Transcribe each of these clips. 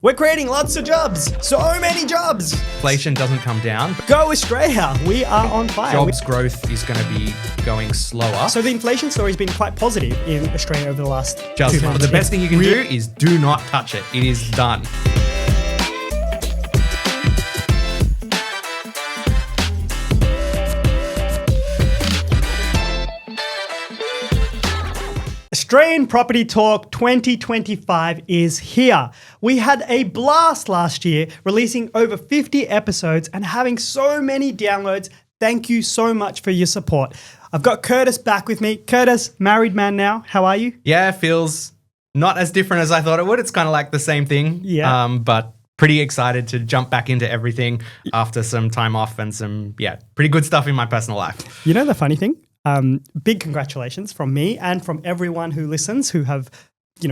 We're creating lots of jobs. So many jobs. Inflation doesn't come down. Go Australia. We are on fire. Jobs growth is going to be going slower. So the inflation story has been quite positive in Australia over the last 2 months. But the best thing you can do is do not touch it. It is done. Australian Property Talk 2025 is here. We had a blast last year, releasing over 50 episodes and having so many downloads. Thank you so much for your support. I've got Curtis back with me. Curtis, married man now. How are you? Yeah, feels not as different as I thought it would. It's kind of like the same thing. Yeah. But pretty excited to jump back into everything after some time off and some, pretty good stuff in my personal life. You know the funny thing? Big congratulations from me and from everyone who listens, who have,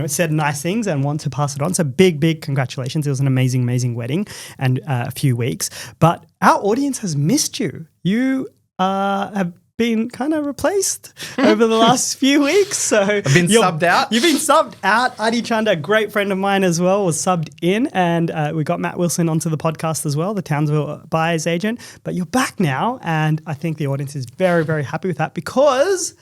said nice things and want to pass it on. So big congratulations. It was an amazing, amazing wedding and a few weeks. But our audience has missed you. You have been kind of replaced over the last few weeks. So I've been subbed out. You've been subbed out. Adi Chanda, a great friend of mine as well, was subbed in. And we got Matt Wilson onto the podcast as well, the Townsville buyer's agent. But you're back now. And I think the audience is very, very happy with that because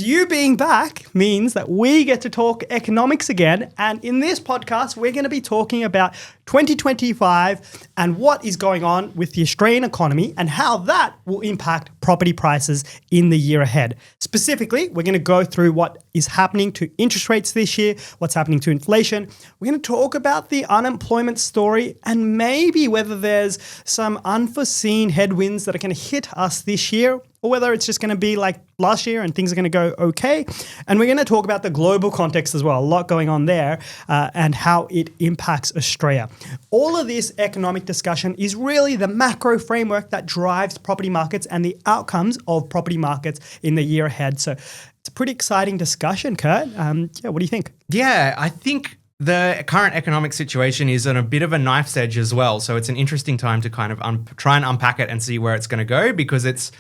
you being back means that we get to talk economics again. And in this podcast, we're going to be talking about 2025 and what is going on with the Australian economy and how that will impact property prices in the year ahead. Specifically, we're going to go through what is happening to interest rates this year, what's happening to inflation. We're going to talk about the unemployment story and maybe whether there's some unforeseen headwinds that are going to hit us this year, or whether it's just going to be like last year and things are going to go okay. And we're going to talk about the global context as well, a lot going on there, and how it impacts Australia. All of this economic discussion is really the macro framework that drives property markets and the outcomes of property markets in the year ahead. So it's a pretty exciting discussion, Kurt. What do you think? Yeah, I think the current economic situation is on a bit of a knife's edge as well. So it's an interesting time to kind of try and unpack it and see where it's going to go, because it's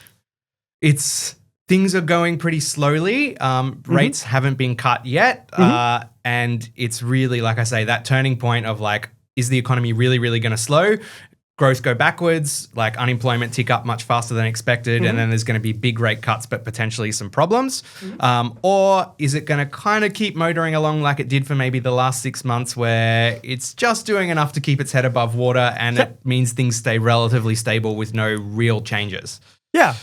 things are going pretty slowly. Rates haven't been cut yet. And it's really, like I say, that turning point of like, is the economy really, really going to slow? Growth go backwards, like unemployment tick up much faster than expected, and then there's going to be big rate cuts, but potentially some problems. Or is it going to kind of keep motoring along like it did for maybe the last 6 months, where it's just doing enough to keep its head above water and it means things stay relatively stable with no real changes? Yeah.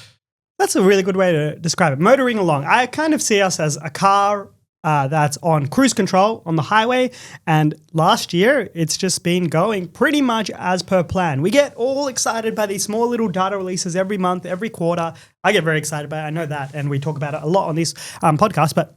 That's a really good way to describe it. Motoring along. I kind of see us as a car that's on cruise control on the highway. And last year, it's just been going pretty much as per plan. We get all excited by these small little data releases every month, every quarter. I get very excited by it. I know that. And we talk about it a lot on this podcast. But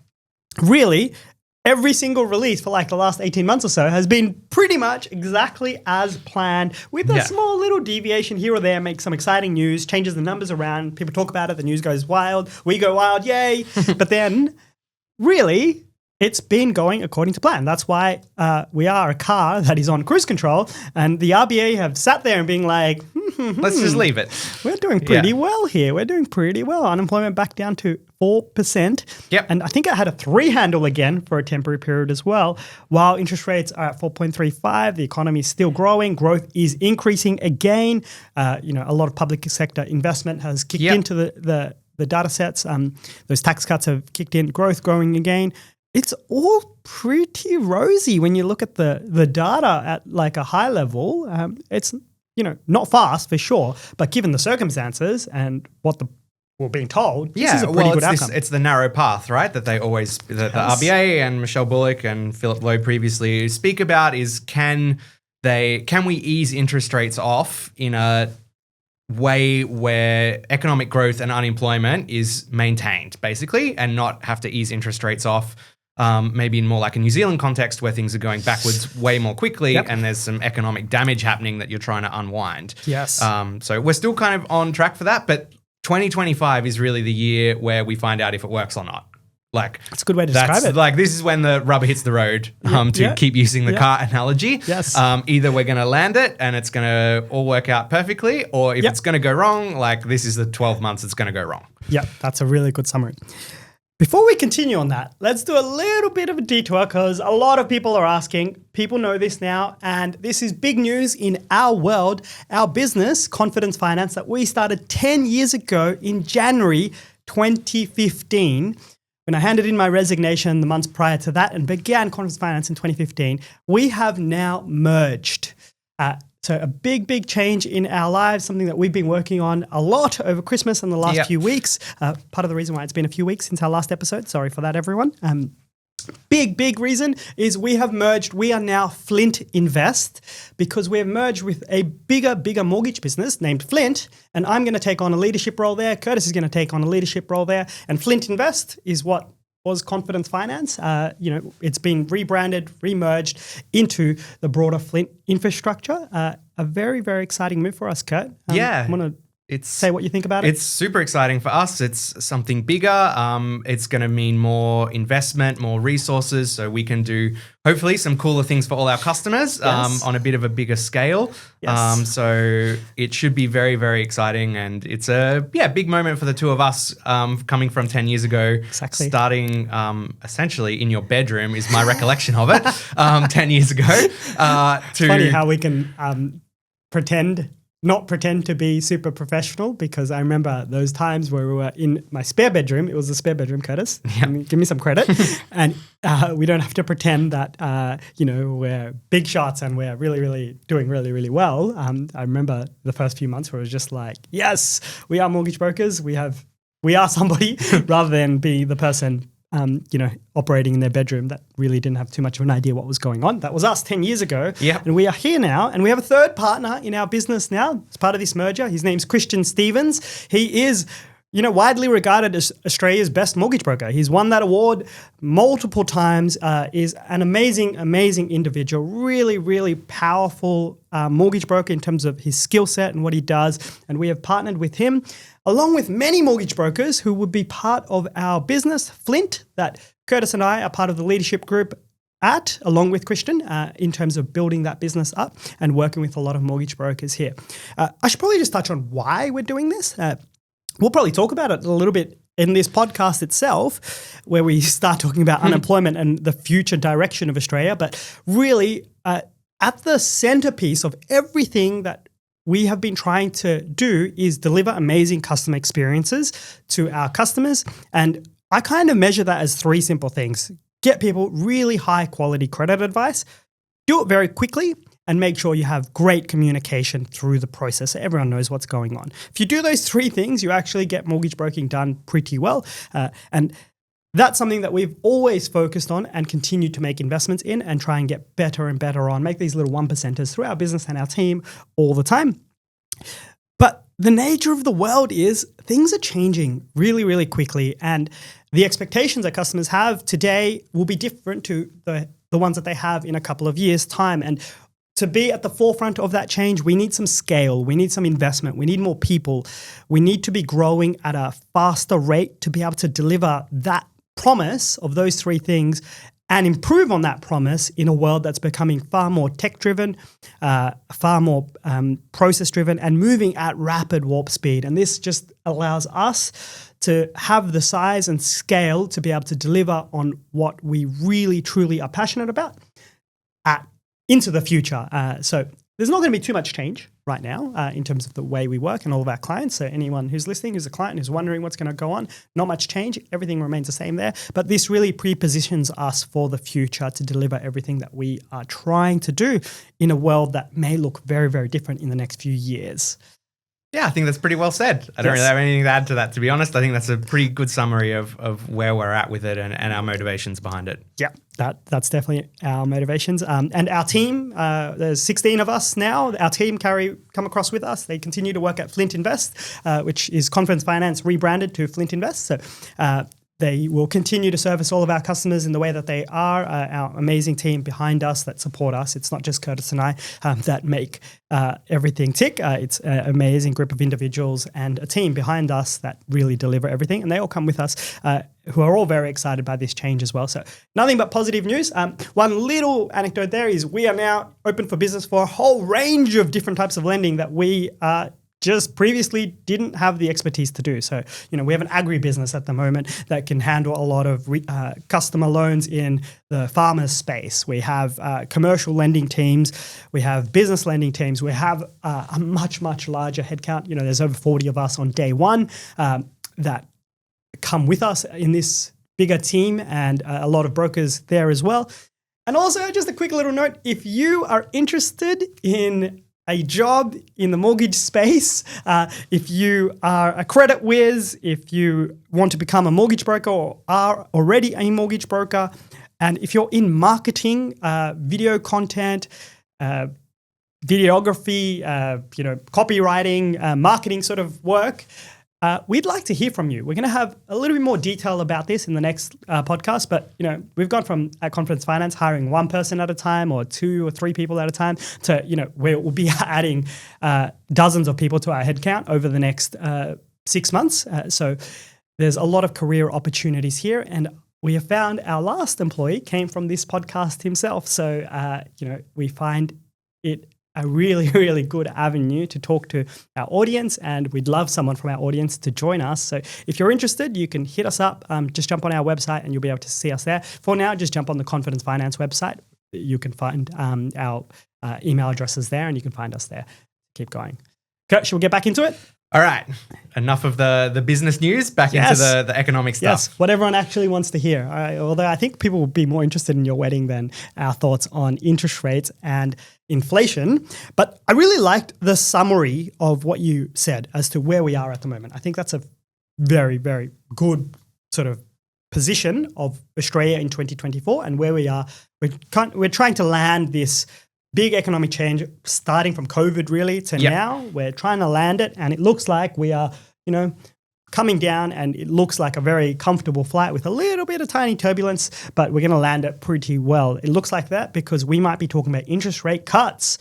really, every single release for like the last 18 months or so has been pretty much exactly as planned, with a small little deviation here or there, makes some exciting news, changes the numbers around, people talk about it, the news goes wild, we go wild, yay. But then really, it's been going according to plan. That's why we are a car that is on cruise control, and the RBA have sat there and being like, let's just leave it. We're doing pretty well here. We're doing pretty well. Unemployment back down to 4%. Yep. And I think it had a 3 handle again for a temporary period as well. While interest rates are at 4.35, the economy is still growing. Growth is increasing again. A lot of public sector investment has kicked into the data sets. Those tax cuts have kicked in. Growth growing again. It's all pretty rosy when you look at the data at like a high level. It's not fast for sure, but given the circumstances and what we're being told, this is a pretty good outcome. It's the narrow path, right? That they always, the RBA and Michelle Bullock and Philip Lowe previously speak about is can we ease interest rates off in a way where economic growth and unemployment is maintained, basically, and not have to ease interest rates off. Maybe in more like a New Zealand context where things are going backwards way more quickly and there's some economic damage happening that you're trying to unwind. Yes. So we're still kind of on track for that, but 2025 is really the year where we find out if it works or not. Like, that's a good way to describe it. Like, this is when the rubber hits the road, to keep using the car analogy. Yes. Either we're going to land it and it's going to all work out perfectly, or if it's going to go wrong, like this is the 12 months it's going to go wrong. Yeah, that's a really good summary. Before we continue on that, let's do a little bit of a detour because a lot of people are asking. People know this now, and this is big news in our world. Our business, Confidence Finance, that we started 10 years ago in January 2015. When I handed in my resignation the months prior to that and began Confidence Finance in 2015, we have now merged. So a big, big change in our lives, something that we've been working on a lot over Christmas and the last few weeks. Part of the reason why it's been a few weeks since our last episode. Sorry for that, everyone. Big reason is we have merged. We are now Flint Invest because we have merged with a bigger mortgage business named Flint, and I'm going to take on a leadership role there. Curtis is going to take on a leadership role there, and Flint Invest is what was Confidence Finance. It's been rebranded, remerged into the broader Flint infrastructure. A very, very exciting move for us, Kurt. I want to say what you think about it. It's super exciting for us. It's something bigger. It's going to mean more investment, more resources, so we can do hopefully some cooler things for all our customers on a bit of a bigger scale. Yes. So it should be very, very exciting, and it's a big moment for the two of us coming from 10 years ago. Exactly. Starting essentially in your bedroom is my recollection of it 10 years ago. It's funny how we can not pretend to be super professional, because I remember those times where we were in my spare bedroom. It was a spare bedroom, Curtis. Yep. Give me some credit. And we don't have to pretend that, we're big shots and we're really doing really well. I remember the first few months where it was just like, yes, we are mortgage brokers. We are somebody rather than be the person operating in their bedroom that really didn't have too much of an idea what was going on. That was us 10 years ago. Yep. And we are here now, and we have a third partner in our business now. It's part of this merger. His name's Christian Stevens. He is, widely regarded as Australia's best mortgage broker. He's won that award multiple times, is an amazing individual, really powerful mortgage broker in terms of his skill set and what he does. And we have partnered with him, along with many mortgage brokers who would be part of our business, Flint, that Curtis and I are part of the leadership group along with Christian, in terms of building that business up and working with a lot of mortgage brokers here. I should probably just touch on why we're doing this. We'll probably talk about it a little bit in this podcast itself, where we start talking about unemployment and the future direction of Australia. But really, at the centerpiece of everything that we have been trying to do is deliver amazing customer experiences to our customers. And I kind of measure that as three simple things. Get people really high quality credit advice, do it very quickly, and make sure you have great communication through the process so everyone knows what's going on. If you do those three things, you actually get mortgage broking done pretty well. And that's something that we've always focused on and continue to make investments in and try and get better and better on, make these little 1%ers through our business and our team all the time. But the nature of the world is things are changing really quickly, and the expectations that customers have today will be different to the ones that they have in a couple of years' time. And to be at the forefront of that change, we need some scale, we need some investment, we need more people. We need to be growing at a faster rate to be able to deliver that promise of those three things and improve on that promise in a world that's becoming far more tech-driven, far more process-driven, and moving at rapid warp speed. And this just allows us to have the size and scale to be able to deliver on what we really, truly are passionate about into the future. So there's not going to be too much change right now in terms of the way we work and all of our clients. So anyone who's listening who's a client who's wondering what's going to go on, not much change. Everything remains the same there. But this really pre-positions us for the future to deliver everything that we are trying to do in a world that may look very, very different in the next few years. Yeah, I think that's pretty well said. I don't really have anything to add to that, to be honest. I think that's a pretty good summary of where we're at with it and our motivations behind it. Yeah, that's definitely our motivations. And our team, there's 16 of us now. Our team come across with us. They continue to work at Flint Invest, which is Confidence Finance rebranded to Flint Invest. So they will continue to service all of our customers in the way that they are. Our amazing team behind us that support us. It's not just Curtis and I that make everything tick. It's an amazing group of individuals and a team behind us that really deliver everything. And they all come with us who are all very excited by this change as well. So nothing but positive news. One little anecdote there is we are now open for business for a whole range of different types of lending that we are just previously didn't have the expertise to do. So, we have an agribusiness at the moment that can handle a lot of customer loans in the farmers space. We have commercial lending teams. We have business lending teams. We have a much, much larger headcount. There's over 40 of us on day one that come with us in this bigger team, and a lot of brokers there as well. And also, just a quick little note, if you are interested in a job in the mortgage space, if you are a credit whiz, if you want to become a mortgage broker or are already a mortgage broker, and if you're in marketing, video content, videography, copywriting, marketing sort of work, we'd like to hear from you. We're going to have a little bit more detail about this in the next podcast, but we've gone from at Confidence Finance hiring one person at a time or 2 or 3 people at a time to we'll be adding dozens of people to our headcount over the next 6 months. So there's a lot of career opportunities here, and we have found our last employee came from this podcast himself. So we find it a really, really good avenue to talk to our audience, and we'd love someone from our audience to join us. So if you're interested, you can hit us up. Just jump on our website and you'll be able to see us there. For now, just jump on the Confidence Finance website. You can find our email addresses there, and you can find us there. Keep going. Kurt, shall we get back into it? All right. Enough of the business news, back into the economic stuff. Yes, what everyone actually wants to hear. Although I think people will be more interested in your wedding than our thoughts on interest rates and inflation. But I really liked the summary of what you said as to where we are at the moment. I think that's a very, very good sort of position of Australia in 2024 and where we are. We're trying to land this big economic change starting from COVID really to now. We're trying to land it, and it looks like we are, coming down, and it looks like a very comfortable flight with a little bit of tiny turbulence, but we're going to land it pretty well. It looks like that because we might be talking about interest rate cuts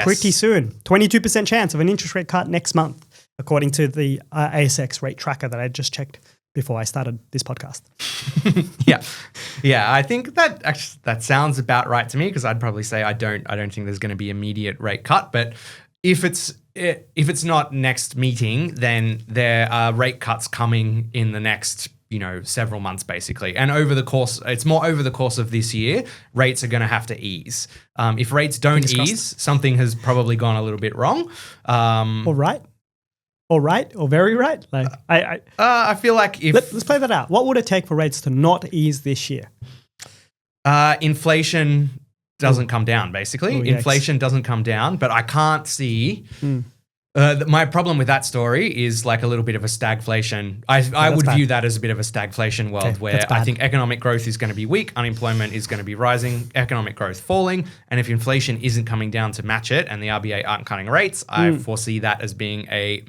pretty soon. 22% chance of an interest rate cut next month, according to the ASX rate tracker that I just checked before I started this podcast. Yeah. I think that sounds about right to me, because I'd probably say I don't think there's going to be immediate rate cut, but if it's not next meeting, then there are rate cuts coming in the next several months basically, and it's more over the course of this year, rates are going to have to ease. If rates don't ease, something has probably gone a little bit wrong. Or right, or very right. I feel like let's play that out. What would it take for rates to not ease this year? Inflation doesn't come down, basically. Inflation doesn't come down, but I can't see. My problem with that story is like a little bit of a stagflation. I would view that as a bit of a stagflation world where I think economic growth is going to be weak, unemployment is going to be rising, economic growth falling, and if inflation isn't coming down to match it and the RBA aren't cutting rates, I foresee that as being a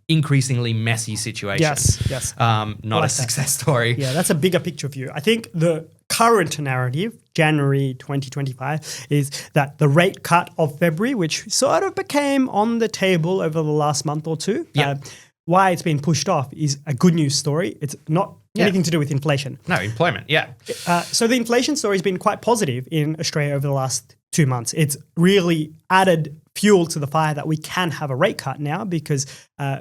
increasingly messy situation. Yes. Not a success story. Yeah, that's a bigger picture view. I think the current narrative, January 2025, is that the rate cut of February, which sort of became on the table over the last month or two, why it's been pushed off is a good news story. It's not anything to do with inflation. No, employment, So the inflation story has been quite positive in Australia over the last 2 months. It's really added fuel to the fire that we can have a rate cut now because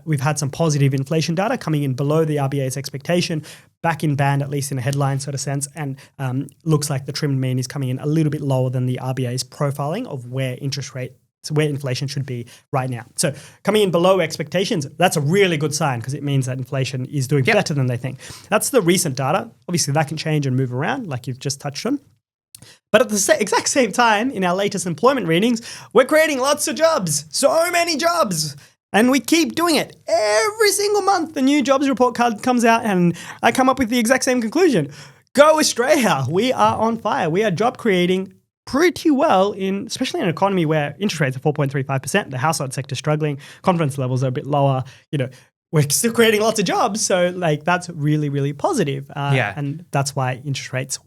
we've had some positive inflation data coming in below the RBA's expectation, back in band, at least in a headline sort of sense, and looks like the trimmed mean is coming in a little bit lower than the RBA's profiling of where where inflation should be right now. So coming in below expectations, that's a really good sign because it means that inflation is doing better than they think. That's the recent data. Obviously, that can change and move around like you've just touched on. But at the exact same time, in our latest employment readings, we're creating lots of jobs, so many jobs. And we keep doing it. Every single month, the new jobs report card comes out and I come up with the exact same conclusion. Go Australia. We are on fire. We are job creating pretty well, especially in an economy where interest rates are 4.35%, the household sector struggling, confidence levels are a bit lower. We're still creating lots of jobs. So that's really, really positive. And that's why interest rates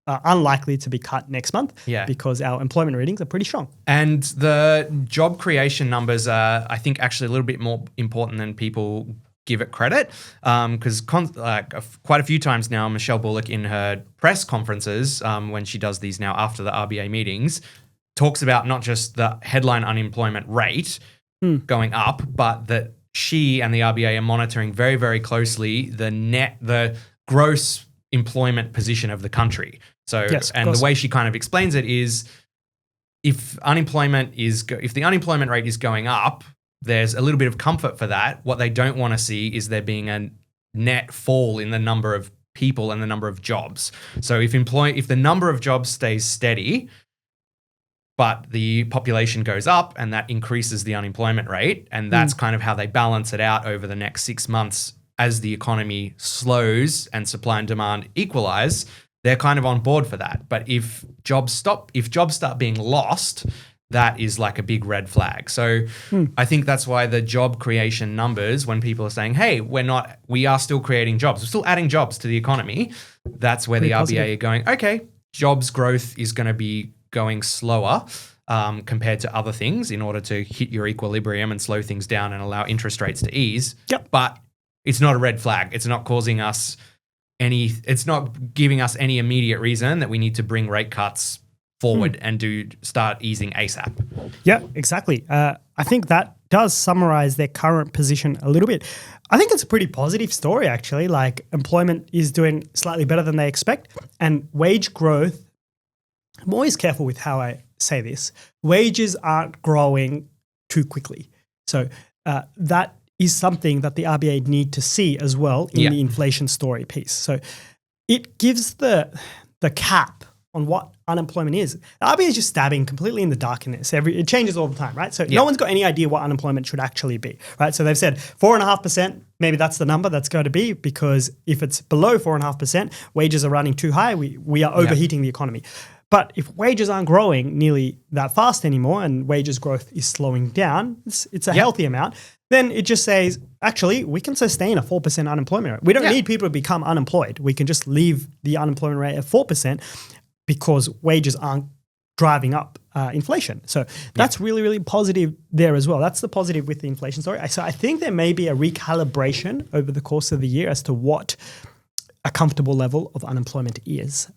are unlikely to be cut next month because our employment readings are pretty strong. And the job creation numbers are, I think, actually a little bit more important than people give it credit. Because quite a few times now, Michelle Bullock in her press conferences, when she does these now after the RBA meetings, talks about not just the headline unemployment rate going up, but that she and the RBA are monitoring very, very closely the gross employment position of the country. So, Yes, and the way she kind of explains it is, if the unemployment rate is going up, there's a little bit of comfort for that. What they don't want to see is there being a net fall in the number of people and the number of jobs. So if the number of jobs stays steady, but the population goes up, and that increases the unemployment rate, and that's kind of how they balance it out over the next 6 months as the economy slows and supply and demand equalize, they're kind of on board for that. But if jobs start being lost, that is like a big red flag. So I think that's why the job creation numbers, when people are saying, hey, we are still creating jobs, we're still adding jobs to the economy, that's where the RBA are going, okay, jobs growth is going to be going slower compared to other things in order to hit your equilibrium and slow things down and allow interest rates to ease. Yep. But it's not a red flag. It's not it's not giving us any immediate reason that we need to bring rate cuts forward and start easing ASAP. Yeah, exactly. I think that does summarize their current position a little bit. I think it's a pretty positive story, actually. Like, employment is doing slightly better than they expect, and wage growth, I'm always careful with how I say this. Wages aren't growing too quickly. So that is something that the RBA need to see as well in the inflation story piece. So it gives the cap on what unemployment is. The RBA is just stabbing completely in the dark in this. It changes all the time, right? So no one's got any idea what unemployment should actually be, right? So they've said 4.5%, maybe that's the number that's going to be, because if it's below 4.5%, wages are running too high. We are overheating the economy. But if wages aren't growing nearly that fast anymore, and wages growth is slowing down, it's a healthy amount, then it just says, actually, we can sustain a 4% unemployment rate. We don't need people to become unemployed. We can just leave the unemployment rate at 4% because wages aren't driving up inflation. So that's really, really positive there as well. That's the positive with the inflation story. So I think there may be a recalibration over the course of the year as to what a comfortable level of unemployment is.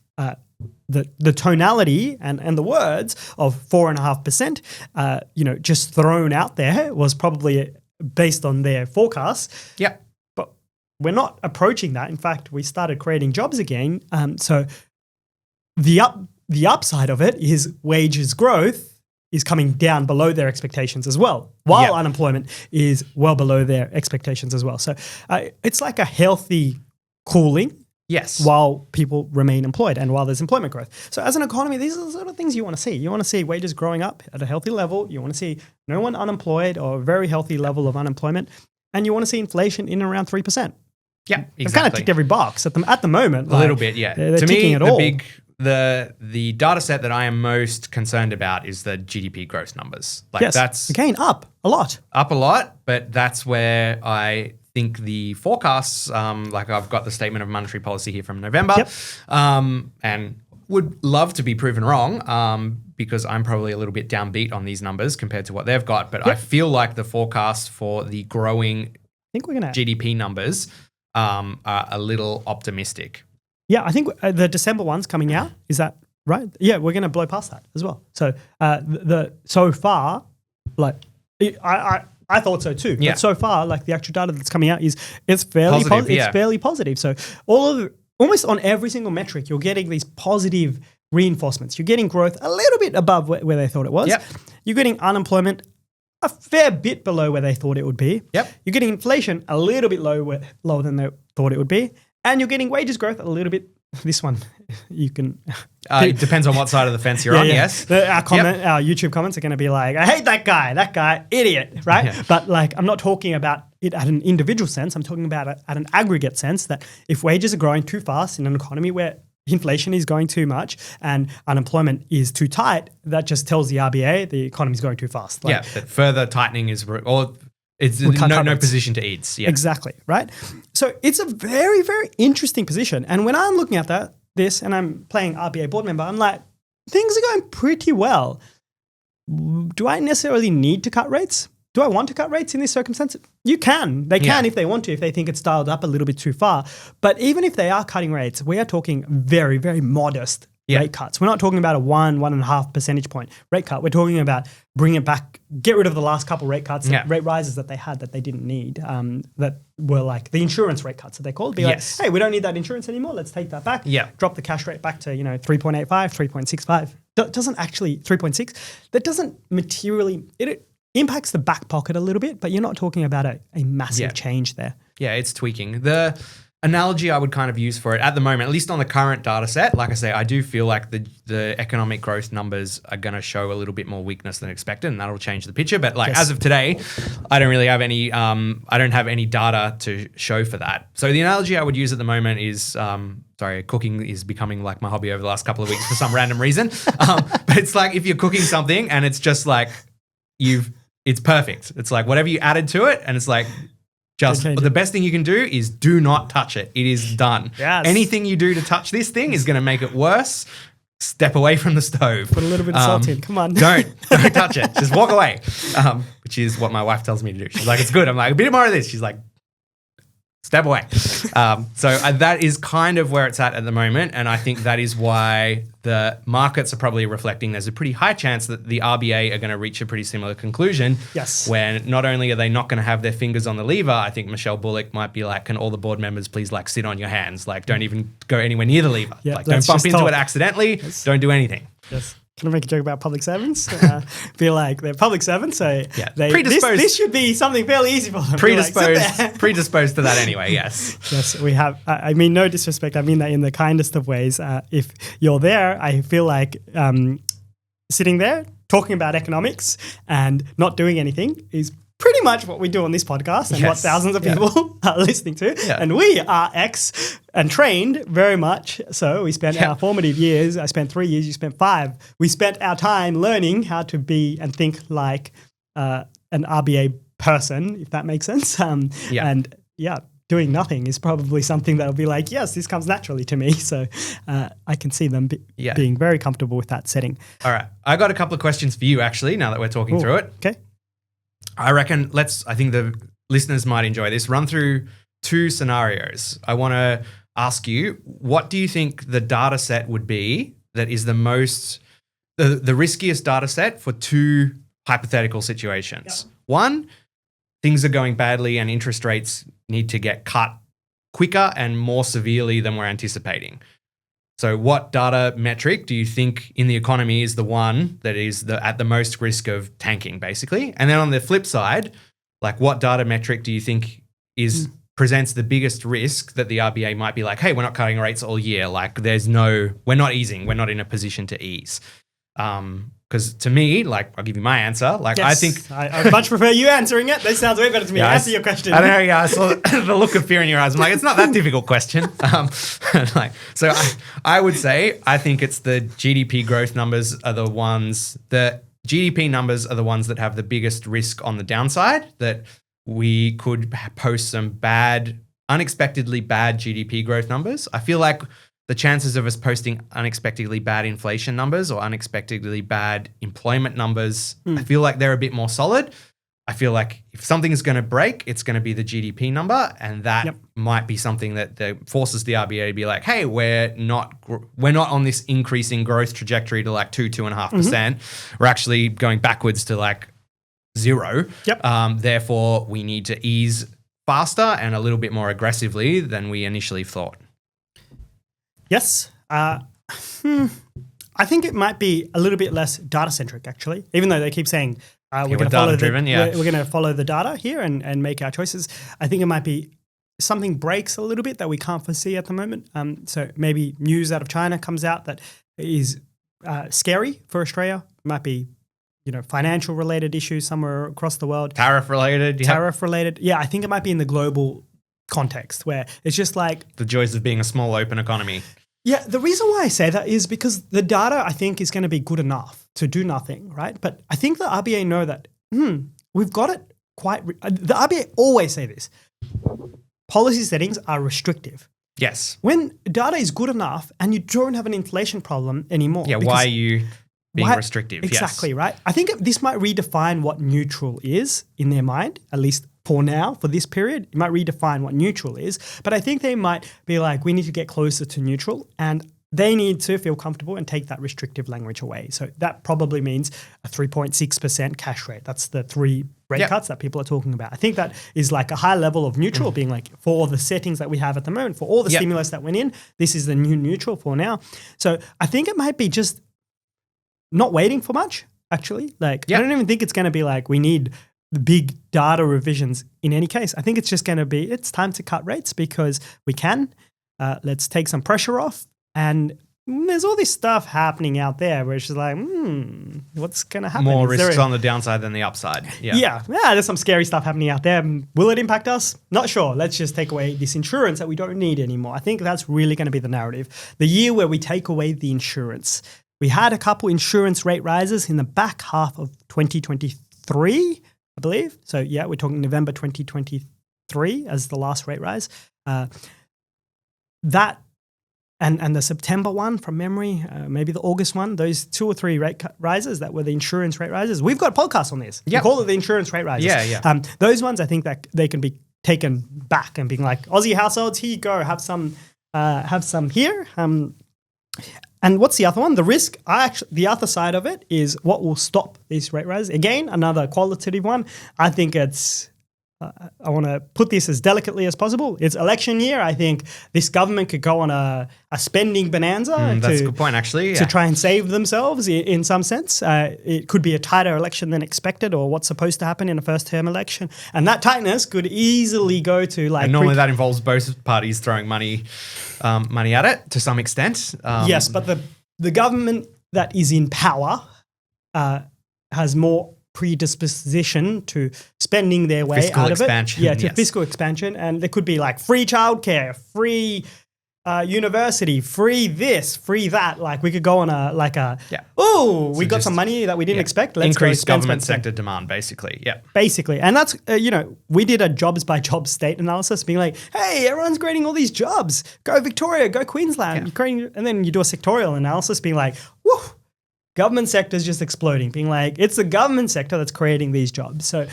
The tonality and the words of 4.5%, just thrown out there was probably based on their forecasts. Yeah. But we're not approaching that. In fact, we started creating jobs again. So the upside of it is wages growth is coming down below their expectations as well, while unemployment is well below their expectations as well. So it's like a healthy cooling. Yes. While people remain employed and while there's employment growth. So as an economy, these are the sort of things you want to see. You want to see wages growing up at a healthy level. You want to see no one unemployed or a very healthy level of unemployment. And you want to see inflation in and around 3%. Yeah, exactly. They've kind of ticked every box at the moment. A little bit, yeah. They're to ticking me, it all. the data set that I am most concerned about is the GDP growth numbers. That's again up a lot. But that's where I think the forecasts, I've got the statement of monetary policy here from November, and would love to be proven wrong because I'm probably a little bit downbeat on these numbers compared to what they've got. But I feel like the forecast for the growing GDP numbers are a little optimistic. Yeah, I think the December one's coming out. Is that right? Yeah, we're going to blow past that as well. So so far, I thought so too. Yeah. But so far, the actual data that's coming out it's fairly positive. It's fairly positive. So almost on every single metric, you're getting these positive reinforcements. You're getting growth a little bit above where they thought it was. Yep. You're getting unemployment a fair bit below where they thought it would be. Yep. You're getting inflation a little bit lower than they thought it would be. And you're getting wages growth a little bit. This one, you can. It depends on what side of the fence you're on. Yeah. Yes. Our YouTube comments are going to be like, "I hate that guy, idiot," right? Yeah. But I'm not talking about it at an individual sense. I'm talking about it at an aggregate sense. That if wages are growing too fast in an economy where inflation is going too much and unemployment is too tight, that just tells the RBA the economy is going too fast. That further tightening is it's no position to ease. Yeah. Exactly, right? So it's a very, very interesting position. And when I'm looking at this and I'm playing RBA board member, I'm like, things are going pretty well. Do I necessarily need to cut rates? Do I want to cut rates in this circumstance? You can. They can if they want to, if they think it's dialed up a little bit too far. But even if they are cutting rates, we are talking very, very modest rate cuts. We're not talking about a 1.5 percentage point rate cut. We're talking about bring it back, get rid of the last couple rate cuts, rate rises that they had that they didn't need, that were like the insurance rate cuts that they called. Be like, hey, we don't need that insurance anymore. Let's take that back. Drop the cash rate back to 3.85, 3.65. Doesn't actually 3.6. That doesn't materially it impacts the back pocket a little bit, but you're not talking about a massive change there. Yeah, it's tweaking. The analogy I would kind of use for it at the moment, at least on the current data set, like I say, I do feel like the economic growth numbers are going to show a little bit more weakness than expected, and that'll change the picture. But as of today, I don't really have any, I don't have any data to show for that. So the analogy I would use at the moment is, cooking is becoming like my hobby over the last couple of weeks for some random reason. But it's like if you're cooking something and it's just like it's perfect. It's like whatever you added to it, and it's like, the best thing you can do is do not touch it. It is done. Yes. Anything you do to touch this thing is going to make it worse. Step away from the stove. Put a little bit of salt in. Come on. Don't touch it. Just walk away. Which is what my wife tells me to do. She's like, it's good. I'm like, a bit more of this. She's like, step away. So that is kind of where it's at the moment. And I think that is why the markets are probably reflecting there's a pretty high chance that the RBA are going to reach a pretty similar conclusion. Yes. When not only are they not going to have their fingers on the lever, I think Michelle Bullock might be like, can all the board members please like sit on your hands? Like don't even go anywhere near the lever. Like don't bump into it accidentally. Yes. Don't do anything. Yes. Can I make a joke about public servants? Feel like they're public servants, so this should be something fairly easy for them. Predisposed to that anyway, yes. Yes, we have. I mean, no disrespect. I mean that in the kindest of ways. If you're there, I feel like sitting there talking about economics and not doing anything is pretty much what we do on this podcast and what thousands of people are listening to. Yeah. And we are and trained very much. So we spent our formative years. I spent 3 years. You spent 5. We spent our time learning how to be and think like an RBA person, if that makes sense. Doing nothing is probably something that'll be like, yes, this comes naturally to me. So I can see them being very comfortable with that setting. All right. I got a couple of questions for you, actually, now that we're talking through it. Okay. I reckon I think the listeners might enjoy this. Run through 2 scenarios. I want to ask you, what do you think the data set would be that is the riskiest data set for 2 hypothetical situations? Yep. 1, things are going badly and interest rates need to get cut quicker and more severely than we're anticipating. So what data metric do you think in the economy is the one that is at the most risk of tanking, basically? And then on the flip side, like what data metric do you think presents the biggest risk that the RBA might be like, hey, we're not cutting rates all year. Like we're not easing. We're not in a position to ease. Because to me, like, I'll give you my answer. Like, yes, I think I much prefer you answering it. That sounds way better to me. Answer your question. I know. Yeah, I saw the look of fear in your eyes. I'm like, it's not that difficult question. I would say I think it's the GDP growth numbers are the ones. The GDP numbers are the ones that have the biggest risk on the downside. That we could post some unexpectedly bad GDP growth numbers. I feel like the chances of us posting unexpectedly bad inflation numbers or unexpectedly bad employment numbers, I feel like they're a bit more solid. I feel like if something is going to break, it's going to be the GDP number, and that might be something that forces the RBA to be like, hey, we're not on this increasing growth trajectory to like 2.5%. We're actually going backwards to like 0. Therefore, we need to ease faster and a little bit more aggressively than we initially thought. Yes. I think it might be a little bit less data-centric, actually, even though they keep saying we're going to follow the data here and make our choices. I think it might be something breaks a little bit that we can't foresee at the moment. So maybe news out of China comes out that is scary for Australia. It might be financial-related issues somewhere across the world. Tariff-related. Tariff-related. Yeah, I think it might be in the global context where it's just like the joys of being a small open economy. Yeah, the reason why I say that is because the data I think is going to be good enough to do nothing, right? But I think the RBA know that we've got it quite. The RBA always say this: policy settings are restrictive. Yes. When data is good enough and you don't have an inflation problem anymore. Yeah. Why are you being restrictive? Exactly. Yes. Right. I think this might redefine what neutral is in their mind, at least. For now, for this period, it might redefine what neutral is. But I think they might be like, we need to get closer to neutral. And they need to feel comfortable and take that restrictive language away. So that probably means a 3.6% cash rate. That's the 3 rate cuts that people are talking about. I think that is like a high level of neutral, being like, for the settings that we have at the moment, for all the stimulus that went in, this is the new neutral for now. So I think it might be just not waiting for much, actually. Like, I don't even think it's going to be like we need the big data revisions in any case. I think it's just going to be, it's time to cut rates because we can. Let's take some pressure off. And there's all this stuff happening out there where it's just like, what's going to happen? More risks on the downside than the upside. Yeah, there's some scary stuff happening out there. Will it impact us? Not sure. Let's just take away this insurance that we don't need anymore. I think that's really going to be the narrative. The year where we take away the insurance. We had a couple insurance rate rises in the back half of 2023, I believe. So yeah, we're talking November 2023 as the last rate rise. That and the September one from memory, maybe the August one, those 2 or 3 rate rises that were the insurance rate rises. We've got a podcast on this. We call it the insurance rate rises. Those ones, I think that they can be taken back and being like, Aussie households, here you go, have some here. And what's the other one? The risk, the other side of it is what will stop these rate rises. Again, another qualitative one. I think it's, I want to put this as delicately as possible. It's election year. I think this government could go on a spending bonanza that's a good point, actually. To try and save themselves in some sense. It could be a tighter election than expected, or what's supposed to happen in a first-term election. And that tightness could easily go to like... And normally that involves both parties throwing money at it to some extent. Yes, but the government that is in power has more predisposition to spending their way fiscal out of expansion, it. Fiscal expansion. And there could be like free childcare, free university, free this, free that. Like we could go on we got some money that we didn't expect. Let's increase go government sector demand, basically. Basically. And that's, we did a jobs by jobs state analysis being like, hey, everyone's creating all these jobs. Go Victoria, go Queensland. And then you do a sectorial analysis being like, whoo, government sector is just exploding, being like, it's the government sector that's creating these jobs. So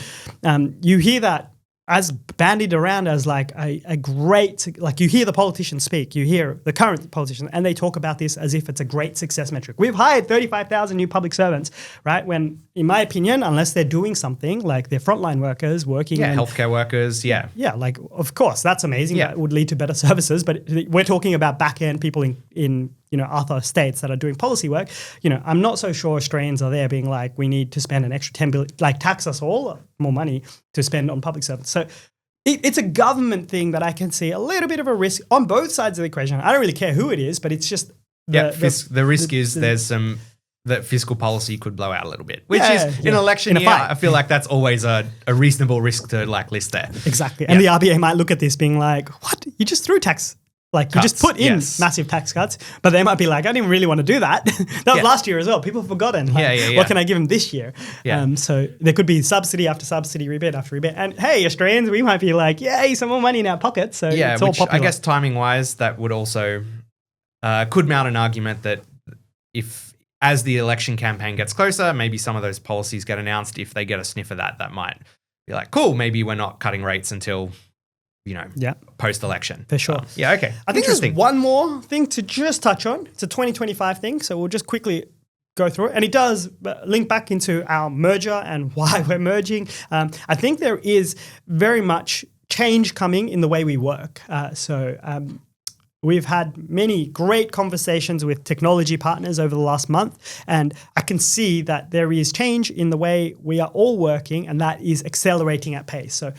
you hear that as bandied around as like a great, like you hear the politicians speak, you hear the current politicians, and they talk about this as if it's a great success metric. We've hired 35,000 new public servants, right? When, in my opinion, unless they're doing something, like they're frontline workers working. Healthcare workers, Yeah, like, of course, that's amazing. That would lead to better services. But we're talking about back-end people in other states that are doing policy work. I'm not so sure Australians are there being like, we need to spend an extra 10 billion, like tax us all more money to spend on public service. So it's a government thing that I can see a little bit of a risk on both sides of the equation. I don't really care who it is, but it's just the risk is there's some that fiscal policy could blow out a little bit, which is in an election year. I feel like that's always a reasonable risk to like list there. Exactly, and the RBA might look at this being like, "What? You just threw tax." Like cuts, you just put in massive tax cuts, but they might be like, I didn't really want to do that. That was last year as well. People have forgotten. Like, what can I give them this year? So there could be subsidy after subsidy, rebate after rebate. And hey, Australians, we might be like, yay, some more money in our pockets. So it's all popular. I guess timing wise, that would also could mount an argument that if as the election campaign gets closer, maybe some of those policies get announced. If they get a sniff of that might be like, cool, maybe we're not cutting rates until post-election. For sure. Okay. I think there's one more thing to just touch on. It's a 2025 thing, so we'll just quickly go through it. And it does link back into our merger and why we're merging. I think there is very much change coming in the way we work. We've had many great conversations with technology partners over the last month, and I can see that there is change in the way we are all working, and that is accelerating at pace. So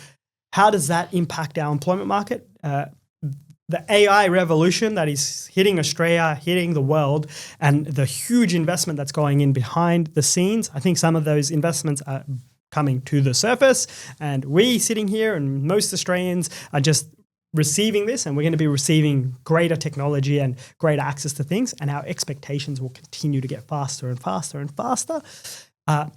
how does that impact our employment market? The AI revolution that is hitting Australia, hitting the world, and the huge investment that's going in behind the scenes. I think some of those investments are coming to the surface, and we sitting here and most Australians are just receiving this, and we're going to be receiving greater technology and greater access to things, and our expectations will continue to get faster and faster and faster. I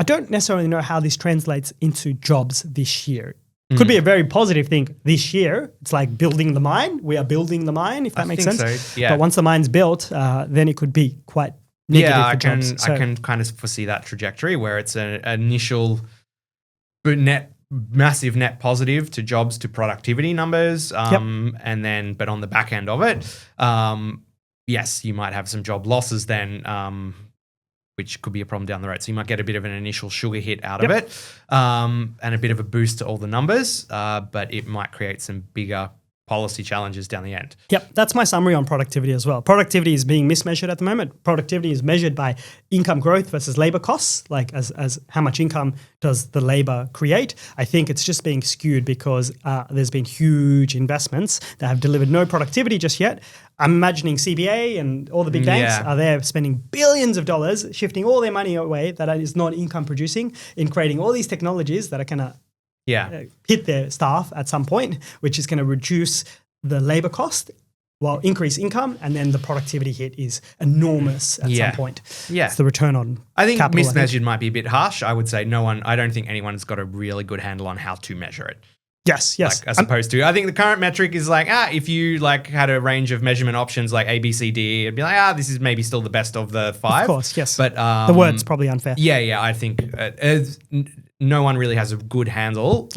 don't necessarily know how this translates into jobs this year. Could be a very positive thing this year. It's like building the mine. We are building the mine, if that makes sense. So, yeah. But once the mine's built, then it could be quite negative for jobs. I can kind of foresee that trajectory where it's an initial massive net positive to jobs, to productivity numbers, and then, but on the back end of it, yes, you might have some job losses then, which could be a problem down the road. So you might get a bit of an initial sugar hit out of it, and a bit of a boost to all the numbers, but it might create some bigger policy challenges down the end. Yep, that's my summary on productivity as well. Productivity is being mismeasured at the moment. Productivity is measured by income growth versus labor costs, like as how much income does the labor create. I think it's just being skewed because there's been huge investments that have delivered no productivity just yet. I'm imagining CBA and all the big banks are there spending billions of dollars, shifting all their money away that is not income producing in creating all these technologies that are going to hit their staff at some point, which is going to reduce the labor cost while increase income, and then the productivity hit is enormous at some point. Yeah. It's the return on I think capital, mismeasured might be a bit harsh. I would say I don't think anyone's got a really good handle on how to measure it. Yes. Like, as opposed to, I think the current metric is like, if you like had a range of measurement options like A, B, C, D, it'd be like, this is maybe still the best of the 5. Of course, yes. But the word's probably unfair. Yeah, I think no one really has a good handle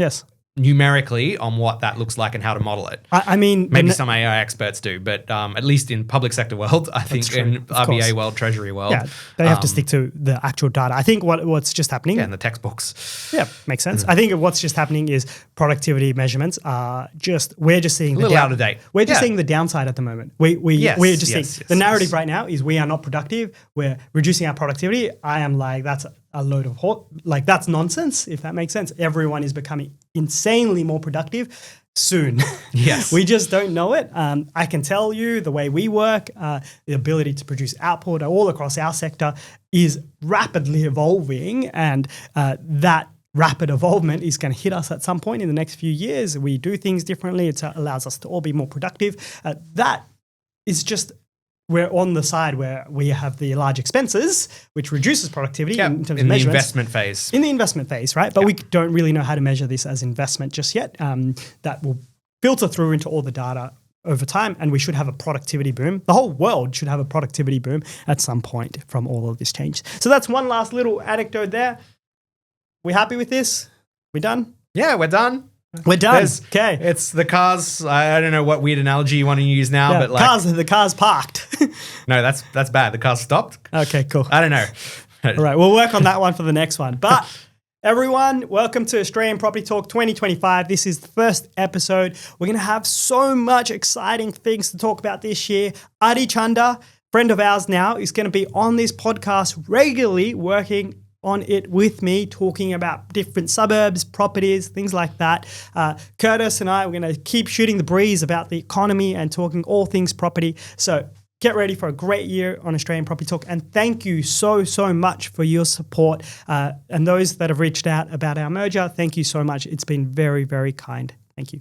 numerically on what that looks like and how to model it. I mean, maybe some AI experts do, but at least in public sector world, I think in RBA world, Treasury world, they have to stick to the actual data. I think what's just happening, in the textbooks, makes sense. I think what's just happening is productivity measurements are we're just seeing a little out of date. We're just seeing the downside at the moment. We're just seeing the narrative right now is we are not productive. We're reducing our productivity. I am like, that's a load of that's nonsense, if that makes sense. Everyone is becoming insanely more productive soon. Yes. We just don't know it. I can tell you the way we work, the ability to produce output all across our sector is rapidly evolving, and that rapid evolvement is going to hit us at some point in the next few years. We do things differently. It allows us to all be more productive. That is just, we're on the side where we have the large expenses, which reduces productivity in terms of measurements. In the investment phase. In the investment phase, right? But we don't really know how to measure this as investment just yet. That will filter through into all the data over time, and we should have a productivity boom. The whole world should have a productivity boom at some point from all of this change. So that's one last little anecdote there. We happy with this? We done? Yeah, we're done. We're done. Okay. It's the cars. I don't know what weird analogy you want to use now, but like the car's parked. No, that's bad. The car's stopped. Okay, cool. I don't know. All right, we'll work on that one for the next one. But everyone, welcome to Australian Property Talk 2025. This is the first episode. We're going to have so much exciting things to talk about this year. Adi Chanda, friend of ours now, is going to be on this podcast regularly working on it with me, talking about different suburbs, properties, things like that. Curtis and I, we're going to keep shooting the breeze about the economy and talking all things property. So get ready for a great year on Australian Property Talk. And thank you so, so much for your support. And those that have reached out about our merger, thank you so much. It's been very, very kind. Thank you.